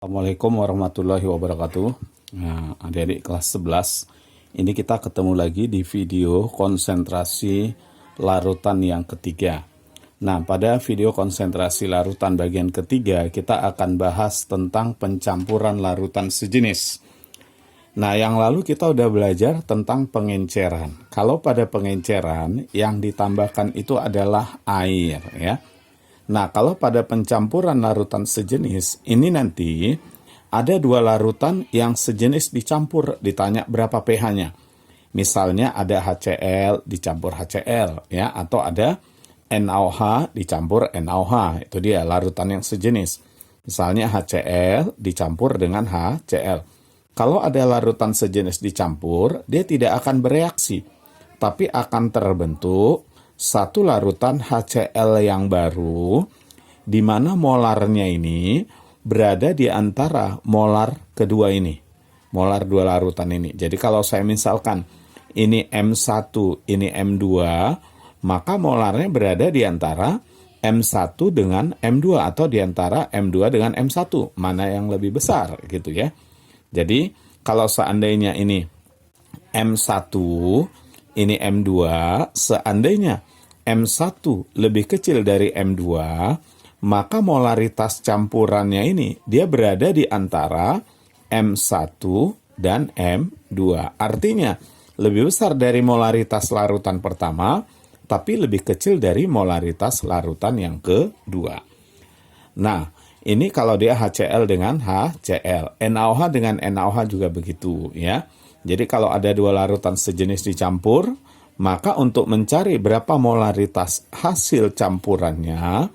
Assalamualaikum warahmatullahi wabarakatuh. Nah, adik-adik kelas 11, ini kita ketemu lagi di video konsentrasi larutan yang ketiga. Nah, pada video konsentrasi larutan bagian ketiga, kita akan bahas tentang pencampuran larutan sejenis. Nah, yang lalu kita udah belajar tentang pengenceran. Kalau pada pengenceran, yang ditambahkan itu adalah air, ya. Nah, kalau pada pencampuran larutan sejenis, ini nanti ada dua larutan yang sejenis dicampur, ditanya berapa pH-nya. Misalnya ada HCl dicampur HCl, ya, atau ada NaOH dicampur NaOH. Itu dia larutan yang sejenis. Misalnya HCl dicampur dengan HCl. Kalau ada larutan sejenis dicampur, dia tidak akan bereaksi, tapi akan terbentuk satu larutan HCl yang baru, di mana molarnya ini berada di antara molar kedua ini. Molar dua larutan ini. Jadi kalau saya misalkan ini M1, ini M2, maka molarnya berada di antara M1 dengan M2 atau di antara M2 dengan M1. Mana yang lebih besar gitu ya. Jadi kalau seandainya ini M1, ini M2, seandainya M1 lebih kecil dari M2, maka molaritas campurannya ini dia berada di antara M1 dan M2. Artinya lebih besar dari molaritas larutan pertama, tapi lebih kecil dari molaritas larutan yang kedua. Nah, ini kalau dia HCl dengan HCl, NaOH dengan NaOH juga begitu ya. Jadi kalau ada dua larutan sejenis dicampur, maka untuk mencari berapa molaritas hasil campurannya,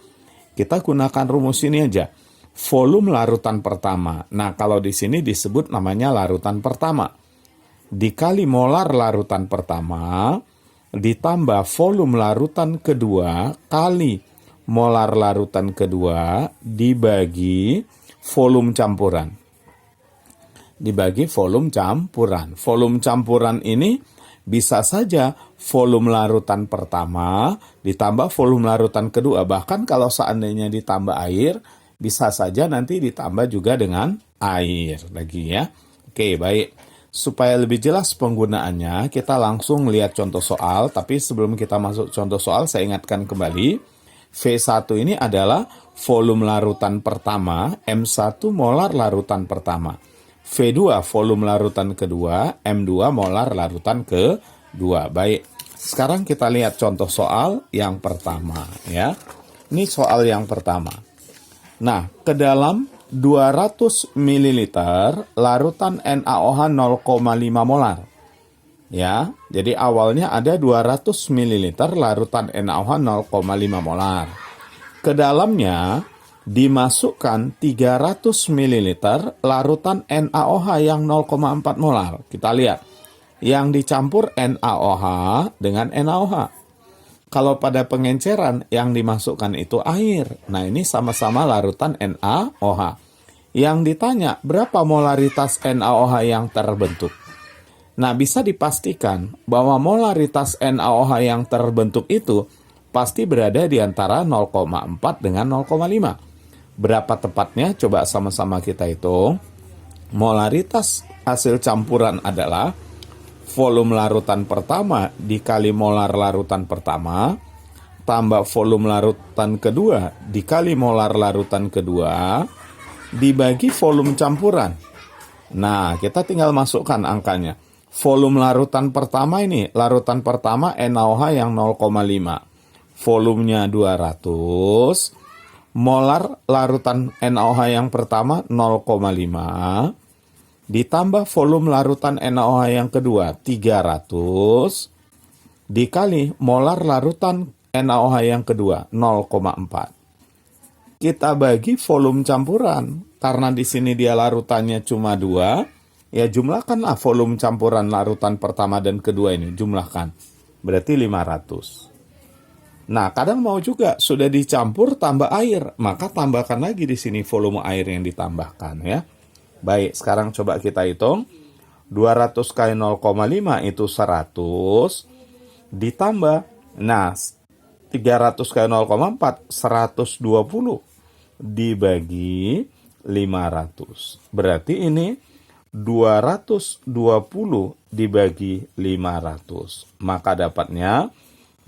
kita gunakan rumus ini aja. Volume larutan pertama. Nah, kalau di sini disebut namanya larutan pertama. Dikali molar larutan pertama, ditambah volume larutan kedua, kali molar larutan kedua, dibagi volume campuran. Dibagi volume campuran. Volume campuran ini bisa saja volume larutan pertama ditambah volume larutan kedua. Bahkan kalau seandainya ditambah air, bisa saja nanti ditambah juga dengan air lagi ya. Oke, baik. Supaya lebih jelas penggunaannya, kita langsung lihat contoh soal. Tapi sebelum kita masuk contoh soal, saya ingatkan kembali. V1 ini adalah volume larutan pertama, M1 molar larutan pertama. V2 volume larutan kedua, M2 molar larutan kedua. Baik, sekarang kita lihat contoh soal yang pertama ya. Ini soal yang pertama. Nah, ke dalam 200 ml larutan NaOH 0,5 molar. Ya, jadi awalnya ada 200 ml larutan NaOH 0,5 molar. Ke dalamnya dimasukkan 300 ml larutan NaOH yang 0,4 molar. Kita lihat, yang dicampur NaOH dengan NaOH. Kalau pada pengenceran, yang dimasukkan itu air. Nah, ini sama-sama larutan NaOH. Yang ditanya, berapa molaritas NaOH yang terbentuk? Nah, bisa dipastikan bahwa molaritas NaOH yang terbentuk itu pasti berada di antara 0,4 dengan 0,5. Berapa tepatnya? Coba sama-sama kita hitung. Molaritas hasil campuran adalah volume larutan pertama dikali molar larutan pertama, tambah volume larutan kedua dikali molar larutan kedua, dibagi volume campuran. Nah, kita tinggal masukkan angkanya. Volume larutan pertama ini, larutan pertama NaOH yang 0,5. Volumenya 200. Molar larutan NaOH yang pertama 0,5 ditambah volume larutan NaOH yang kedua 300 dikali molar larutan NaOH yang kedua 0,4. Kita bagi volume campuran karena di sini dia larutannya cuma 2, ya jumlahkanlah volume campuran larutan pertama dan kedua ini, jumlahkan. Berarti 500. Nah, kadang mau juga sudah dicampur tambah air, maka tambahkan lagi di sini volume air yang ditambahkan ya. Baik, sekarang coba kita hitung. 200 kali 0,5 itu 100 ditambah, nah 300 kali 0,4 120 dibagi 500. Berarti ini 220 dibagi 500. Maka dapatnya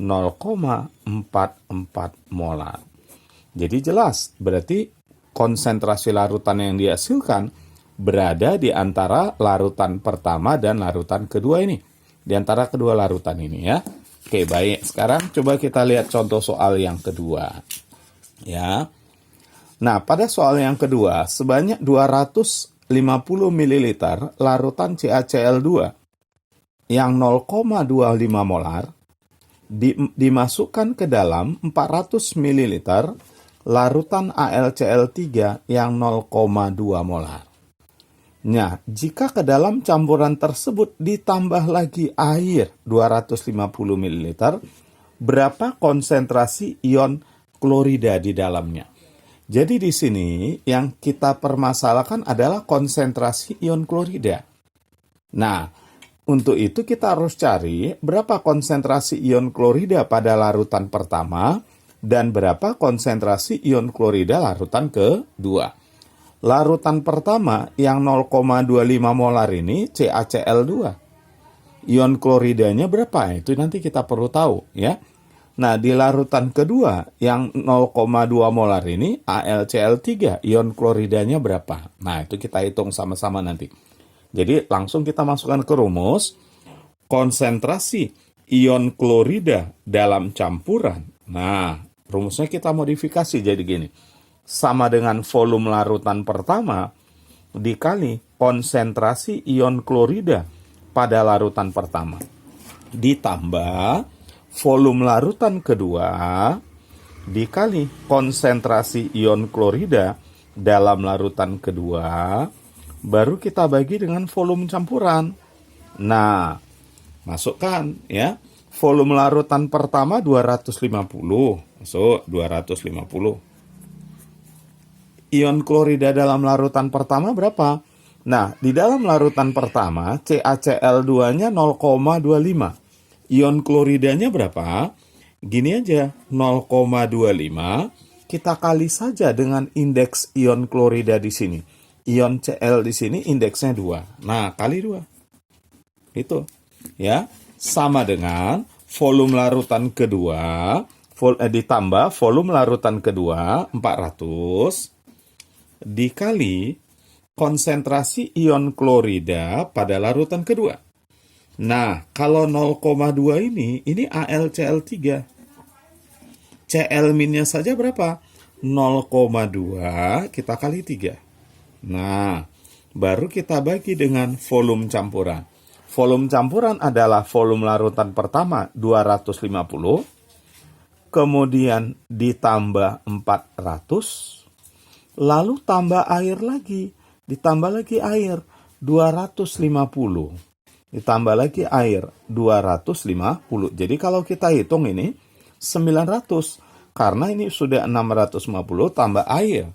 0,44 molar. Jadi jelas, berarti konsentrasi larutan yang dihasilkan berada di antara larutan pertama dan larutan kedua ini. Di antara kedua larutan ini ya. Oke, baik. Sekarang coba kita lihat contoh soal yang kedua. Ya. Nah, pada soal yang kedua, sebanyak 250 ml larutan CaCl2 yang 0,25 molar dimasukkan ke dalam 400 ml larutan AlCl3 yang 0,2 molar. Nah, jika ke dalam campuran tersebut ditambah lagi air 250 ml, berapa konsentrasi ion klorida di dalamnya? Jadi di sini yang kita permasalahkan adalah konsentrasi ion klorida. Nah, untuk itu kita harus cari berapa konsentrasi ion klorida pada larutan pertama dan berapa konsentrasi ion klorida larutan kedua. Larutan pertama yang 0,25 molar ini CaCl2. Ion kloridanya berapa? Itu nanti kita perlu tahu ya. Nah, di larutan kedua yang 0,2 molar ini AlCl3, ion kloridanya berapa? Nah, itu kita hitung sama-sama nanti. Jadi langsung kita masukkan ke rumus konsentrasi ion klorida dalam campuran. Nah, rumusnya kita modifikasi jadi gini. Sama dengan volume larutan pertama dikali konsentrasi ion klorida pada larutan pertama. Ditambah volume larutan kedua dikali konsentrasi ion klorida dalam larutan kedua, baru kita bagi dengan volume campuran. Nah, masukkan ya. Volume larutan pertama 250. Masuk 250. Ion klorida dalam larutan pertama berapa? Nah, di dalam larutan pertama, CaCl2-nya 0,25. Ion kloridanya berapa? Gini aja, 0,25. Kita kali saja dengan indeks ion klorida di sini. Ion Cl di sini indeksnya 2. Nah, kali 2. Itu. Ya, sama dengan volume larutan kedua, ditambah volume larutan kedua, 400. Dikali konsentrasi ion klorida pada larutan kedua. Nah, kalau 0,2 ini AlCl3. Cl-nya saja berapa? 0,2 kita kali 3. Nah, baru kita bagi dengan volume campuran. Volume campuran adalah volume larutan pertama 250, kemudian ditambah 400, lalu tambah air lagi, ditambah lagi air 250, ditambah lagi air 250. Jadi kalau kita hitung ini 900, karena ini sudah 650 tambah air.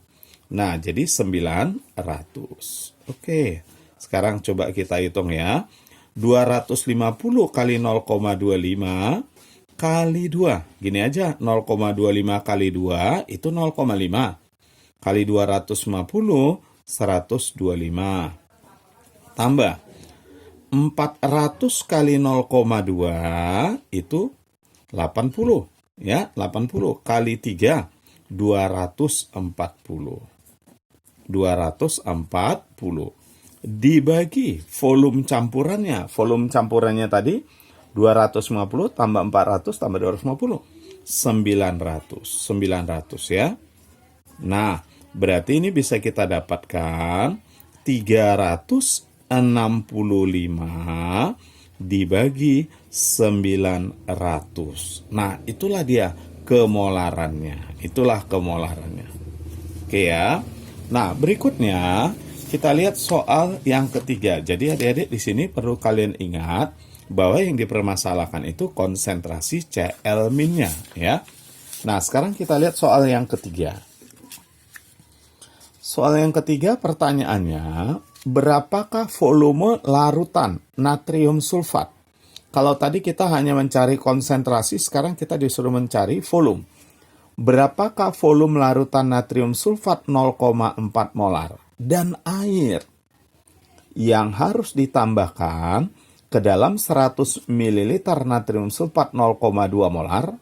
Nah, jadi 900. Oke, sekarang coba kita hitung ya. 250 kali 0,25 kali 2. Gini aja, 0,25 kali 2 itu 0,5. Kali 250, 125. Tambah 400 kali 0,2 itu 80. Ya, 80 kali 3, 240. 240. Dibagi volume campurannya. Volume campurannya tadi 250 tambah 400 tambah 250. 900. 900 ya. Nah, berarti ini bisa kita dapatkan 365 dibagi 900. Nah, itulah dia kemolarannya. Itulah kemolarannya. Oke ya. Nah, berikutnya kita lihat soal yang ketiga. Jadi adik-adik di sini perlu kalian ingat bahwa yang dipermasalahkan itu konsentrasi Cl-nya ya. Nah, sekarang kita lihat soal yang ketiga. Soal yang ketiga pertanyaannya, berapakah volume larutan natrium sulfat? Kalau tadi kita hanya mencari konsentrasi, sekarang kita disuruh mencari volume. berapakah volume larutan natrium sulfat 0,4 molar dan air yang harus ditambahkan ke dalam 100 ml natrium sulfat 0,2 molar.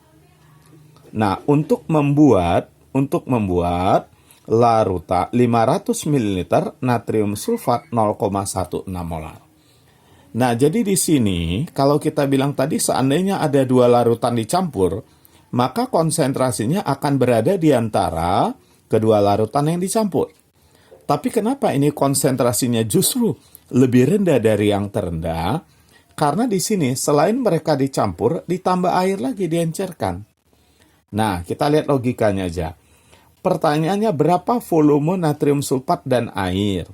Nah, untuk membuat larutan 500 ml natrium sulfat 0,16 molar. Nah, jadi di sini kalau kita bilang tadi seandainya ada dua larutan dicampur, maka konsentrasinya akan berada di antara kedua larutan yang dicampur. Tapi kenapa ini konsentrasinya justru lebih rendah dari yang terendah? Karena di sini selain mereka dicampur, ditambah air lagi diencerkan. Nah, kita lihat logikanya aja. Pertanyaannya berapa volume natrium sulfat dan air?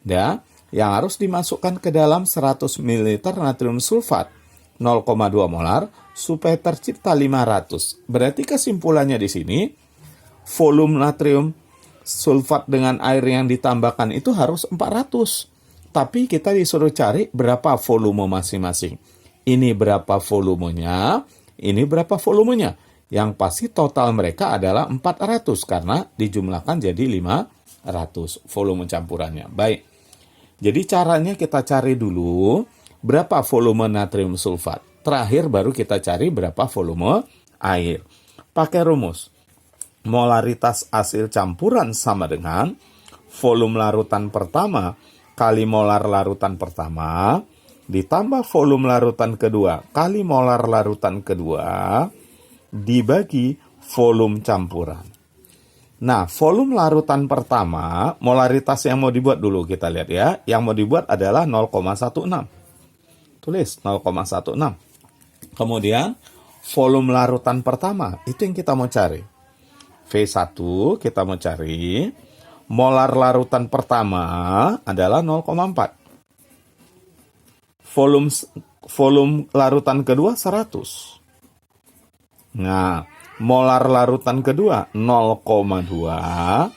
Ya, yang harus dimasukkan ke dalam 100 ml natrium sulfat 0,2 molar supaya tercipta 500. Berarti kesimpulannya di sini volume natrium sulfat dengan air yang ditambahkan itu harus 400. Tapi kita disuruh cari berapa volume masing-masing. Ini berapa volumenya, ini berapa volumenya. Yang pasti total mereka adalah 400 karena dijumlahkan jadi 500 volume campurannya. Baik. Jadi caranya kita cari dulu berapa volume natrium sulfat. Terakhir baru kita cari berapa volume air. Pakai rumus. Molaritas hasil campuran sama dengan volume larutan pertama kali molar larutan pertama ditambah volume larutan kedua kali molar larutan kedua dibagi volume campuran. Nah, volume larutan pertama, molaritas yang mau dibuat dulu kita lihat ya. Yang mau dibuat adalah 0,16. Tulis 0,16. Kemudian, volume larutan pertama, itu yang kita mau cari. V1 kita mau cari. Molar larutan pertama adalah 0,4. Volume larutan kedua 100. Nah, molar larutan kedua 0,2.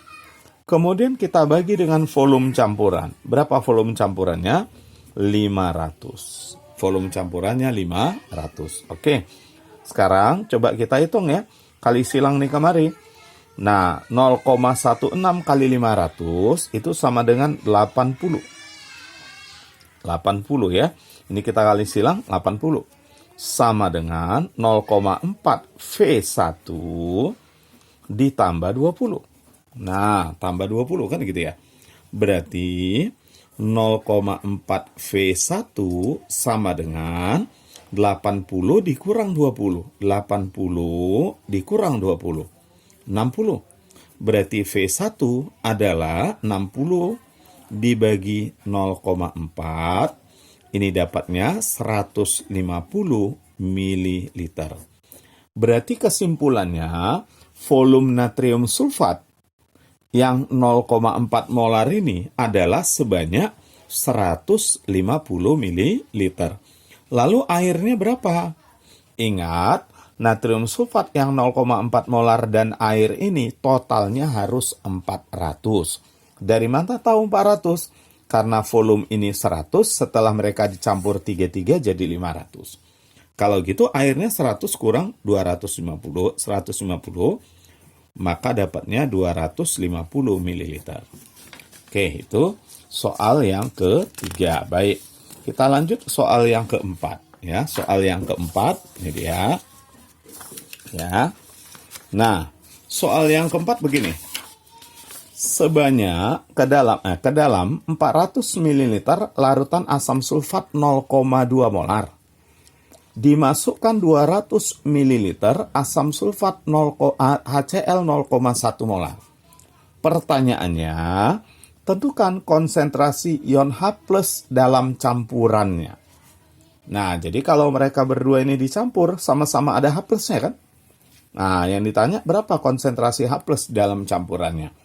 Kemudian kita bagi dengan volume campuran. Berapa volume campurannya? 500. Volume campurannya 500. Oke. Sekarang coba kita hitung ya. Kali silang nih kemari. Nah, 0,16 kali 500 itu sama dengan 80. 80 ya. Ini kita kali silang 80. Sama dengan 0,4 V1 ditambah 20. Nah, tambah 20 kan gitu ya. Berarti 0,4 V1 sama dengan 80 dikurang 20. 80 dikurang 20. 60. Berarti V1 adalah 60 dibagi 0,4. Ini dapatnya 150 ml. Berarti kesimpulannya, volume natrium sulfat yang 0,4 molar ini adalah sebanyak 150 ml. Lalu airnya berapa? Ingat, natrium sulfat yang 0,4 molar dan air ini totalnya harus 400. Dari mana tahu 400? Karena volume ini 100, setelah mereka dicampur 3-3 jadi 500. Kalau gitu airnya 100 kurang 150, maka dapatnya 250 ml. Oke, itu soal yang ketiga. Baik, kita lanjut soal yang keempat. Ya, soal yang keempat, ini dia. Ya. Nah, soal yang keempat begini. Sebanyak ke dalam 400 ml larutan asam sulfat 0,2 molar. Dimasukkan 200 ml asam sulfat HCl 0,1 molar. Pertanyaannya, tentukan konsentrasi ion H+ dalam campurannya. Nah, jadi kalau mereka berdua ini dicampur, sama-sama ada H+-nya kan? Nah, yang ditanya berapa konsentrasi H+ dalam campurannya.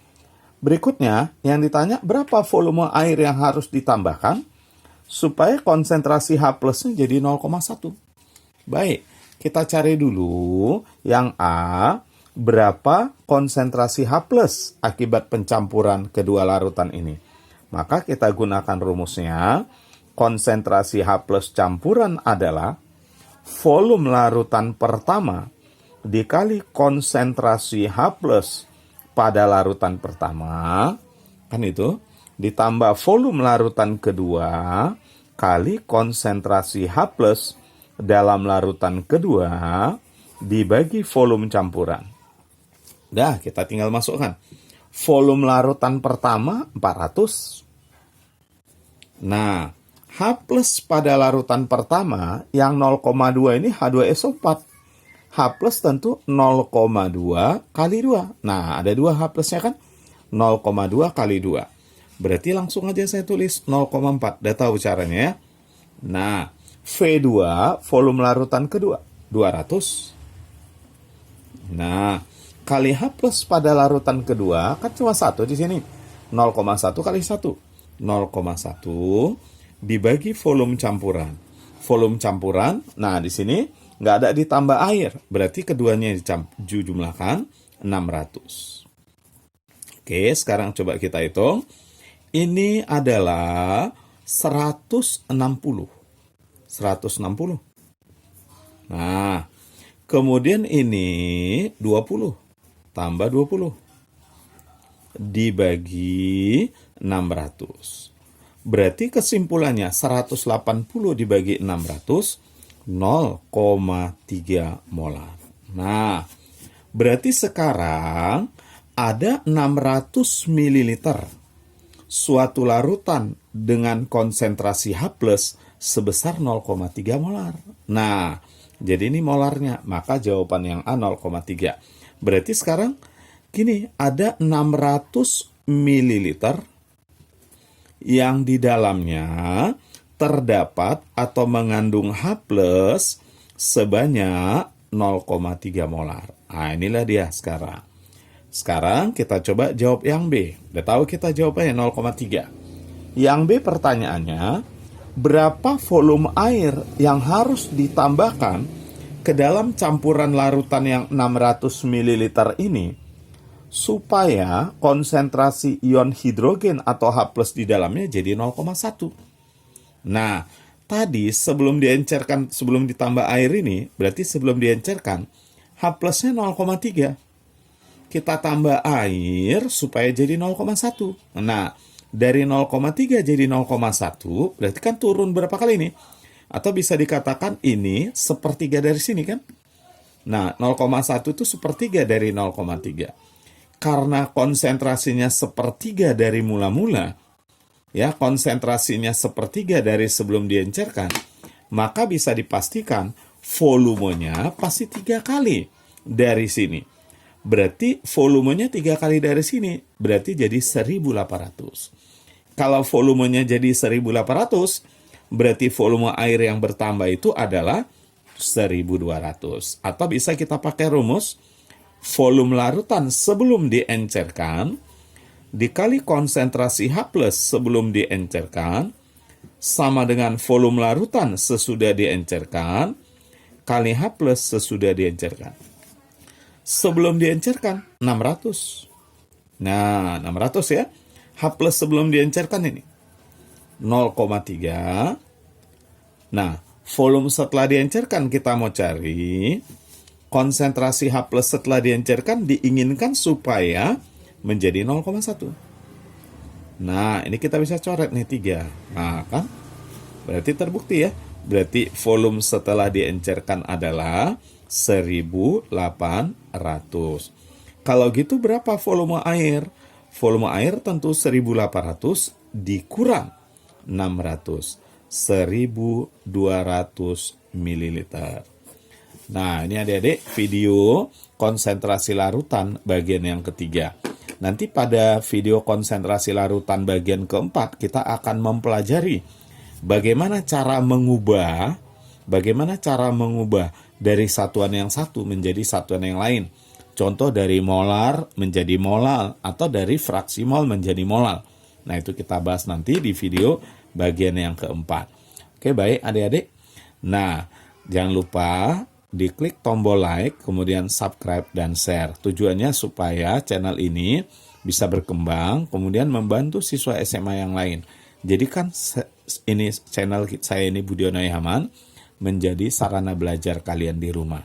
Berikutnya, yang ditanya berapa volume air yang harus ditambahkan supaya konsentrasi H+-nya jadi 0,1. Baik, kita cari dulu yang A, berapa konsentrasi H+ akibat pencampuran kedua larutan ini. Maka kita gunakan rumusnya, konsentrasi H+ campuran adalah volume larutan pertama dikali konsentrasi H plus pada larutan pertama, kan itu, ditambah volume larutan kedua, kali konsentrasi H plus dalam larutan kedua, dibagi volume campuran. Dah, kita tinggal masukkan. Volume larutan pertama 400. Nah, H plus pada larutan pertama yang 0,2 ini H2SO4. H plus tentu 0,2 kali 2. Nah, ada 2 H plusnya kan? 0,2 kali 2. Berarti langsung aja saya tulis 0,4. Udah tahu caranya ya? Nah, V2 volume larutan kedua 200. Nah, kali H plus pada larutan kedua kan cuma 1 di sini. 0,1 kali 1. 0,1 dibagi volume campuran. Volume campuran, nah di sini nggak ada ditambah air. Berarti keduanya dijumlahkan 600. Oke, sekarang coba kita hitung. Ini adalah 160. 160. Nah, kemudian ini 20. Tambah 20. Dibagi 600. Berarti kesimpulannya 180 dibagi 600, 0,3 molar. Nah, berarti sekarang ada 600 ml suatu larutan dengan konsentrasi H plus sebesar 0,3 molar. Nah, jadi ini molarnya, maka jawaban yang A 0,3. Berarti sekarang gini, ada 600 ml yang di dalamnya terdapat atau mengandung H plus sebanyak 0,3 molar. Nah, inilah dia sekarang. Sekarang kita coba jawab yang B. Udah tahu kita jawabannya 0,3. Yang B pertanyaannya, berapa volume air yang harus ditambahkan ke dalam campuran larutan yang 600 ml ini supaya konsentrasi ion hidrogen atau H plus di dalamnya jadi 0,1. Nah, tadi sebelum diencerkan, sebelum ditambah air ini, berarti sebelum diencerkan, H plusnya 0,3. Kita tambah air supaya jadi 0,1. Nah, dari 0,3 jadi 0,1, berarti kan turun berapa kali ini? Atau bisa dikatakan ini sepertiga dari sini kan? Nah, 0,1 itu sepertiga dari 0,3. Karena konsentrasinya sepertiga dari mula-mula, ya konsentrasinya sepertiga dari sebelum diencerkan, maka bisa dipastikan volumenya pasti 3 kali dari sini. Berarti volumenya 3 kali dari sini, berarti jadi 1.800. Kalau volumenya jadi 1.800, berarti volume air yang bertambah itu adalah 1.200. Atau bisa kita pakai rumus, volume larutan sebelum diencerkan dikali konsentrasi H plus sebelum diencerkan sama dengan volume larutan sesudah diencerkan kali H plus sesudah diencerkan. Sebelum diencerkan 600. Nah, 600 ya. H plus sebelum diencerkan ini 0,3. Nah, volume setelah diencerkan kita mau cari. Konsentrasi H plus setelah diencerkan diinginkan supaya menjadi 0,1. Nah, ini kita bisa coret nih 3. Nah, kan? Berarti terbukti ya. Berarti volume setelah diencerkan adalah 1.800. Kalau gitu berapa volume air? Volume air tentu 1.800 dikurang 600. 1.200 ml. Nah, ini adik-adik video konsentrasi larutan bagian yang ketiga. Nanti pada video konsentrasi larutan bagian keempat, kita akan mempelajari bagaimana cara mengubah dari satuan yang satu menjadi satuan yang lain. Contoh dari molar menjadi molal atau dari fraksi mol menjadi molal. Nah, itu kita bahas nanti di video bagian yang keempat. Oke, baik adik-adik. Nah, jangan lupa diklik tombol like, kemudian subscribe dan share. Tujuannya supaya channel ini bisa berkembang, kemudian membantu siswa SMA yang lain. Jadi kan ini channel saya ini Budiono Yaman menjadi sarana belajar kalian di rumah.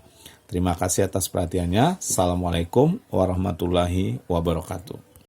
Terima kasih atas perhatiannya. Assalamualaikum warahmatullahi wabarakatuh.